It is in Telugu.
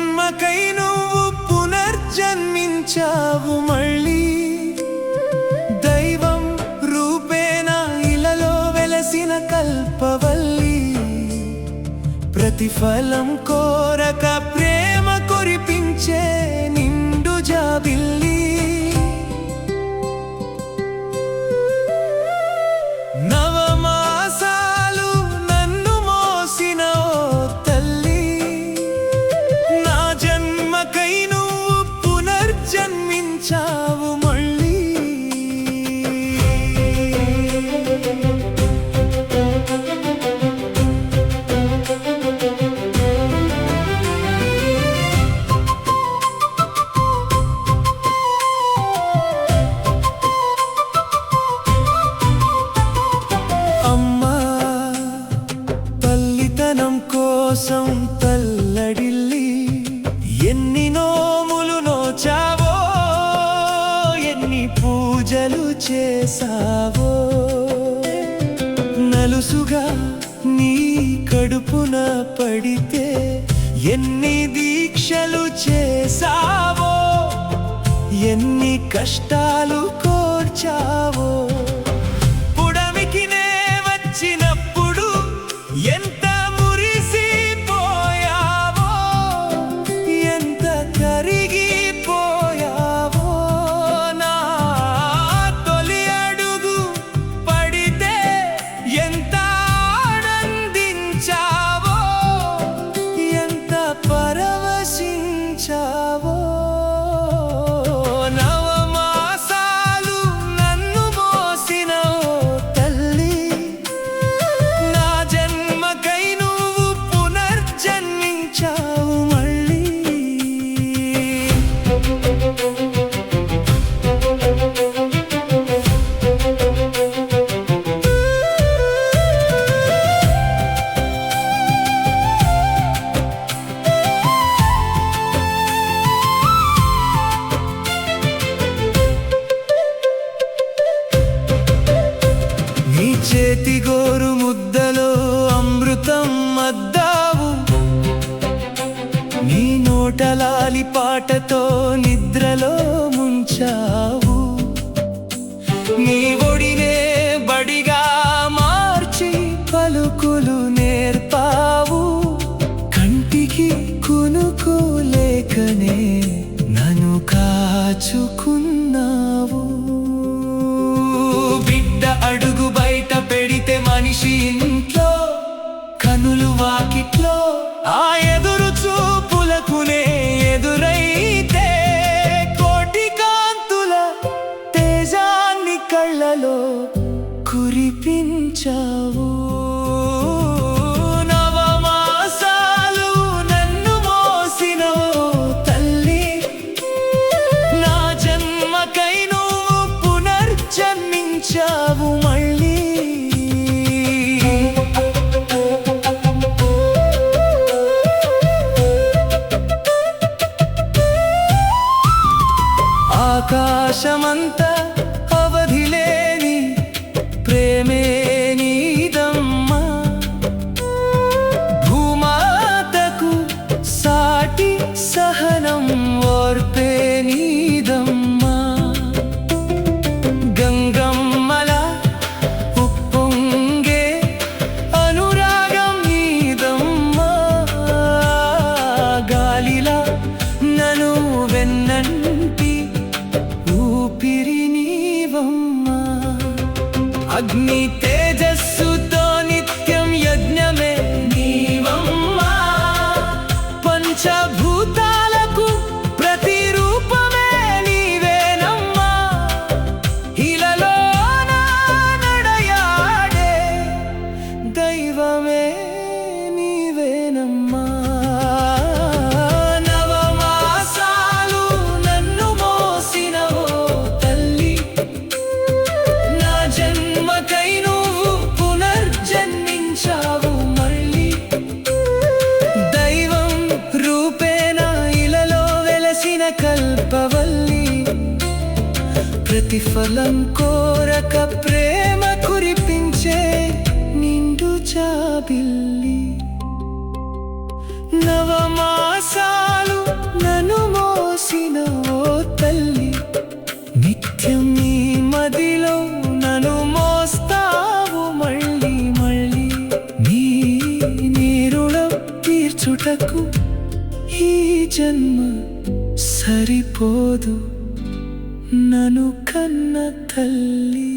జన్మకై నువ్వు పునర్జన్మించావు మళ్ళీ దైవం రూపేణ ఇలలో వెలసిన కల్పవల్లి ప్రతిఫలం కోరక ప్రేమ కురిపించే నిండు జాబిల్లి నవమాసాలు నన్ను మోసిన ఓ తల్లి నా జన్మకై నువ్వు పునర్జన్మించావు మళ్ళీ కోసం తల్లడిల్లి ఎన్ని నోములు నోచావో ఎన్ని పూజలు చేసావో నలుసుగా నీ కడుపున పడితే ఎన్ని దీక్షలు చేసావో ఎన్ని కష్టాలు కోర్చావో పుడమికి నే వచ్చినప్పుడు ఎంత నవమాసాలు నన్ను మోసిన ఓ తల్లి నా జన్మకై నువ్వు పునర్జన్మించావు మళ్ళీ చేతి గోరు ముద్దలో అమృతం అద్దావు నీ నోటలాలి పాటతో నిద్రలో ముంచావు నీ ఒడినే బడిగా మార్చి పలుకులు నేర్పావు కంటికి కునుకు లేకనే నన్ను కాచుకున్నావు బిడ్డ అడుగు బయట పెడితే మనిషి ఇంట్లో కనులు వాకిట్లో ఆ ఎదురు చూపులకునే ఎదురైతే కోటి కాంతుల తేజాన్ని కళ్ళలో కురిపించావు నవమాసాలు నన్ను మోసిన ఓ తల్లి నా జన్మకై నువ్వు పునర్జన్మించావు మళ్ళీ ఆకాశమంతా అవధిలేని ప్రేమే నీదమ్మా భూమాతకు సాటి సహనం ఓర్పే నీదమ్మా గంగమ్మల ఉప్పొంగే అనురాగం నీదమ్మా గాలిలా నన్ను వెన్నంటి ఊపిరి నీవమ్మా అగ్ని తేజస్సుతో నిత్యం యజ్ఞమే నీవమ్మా పంచభూతాలకు ప్రతిరూపమే నీవేనమ్మా ఇలలో నడయాడే దైవమే నీవేనమ్మా నవమాసాలు నన్ను మోసిన ఓ తల్లి నా జన్మకై నువ్వు పునర్జన్మించావు మళ్ళీ దైవం రూపేణ ఇలలో వెలసిన కల్పవల్లి ప్రతిఫలం కోరక ప్రేమ కురిపించే నిండు జాబిల్లి నవమాసాలు జన్మ సరిపోదు నన్ను కన్న తల్లి.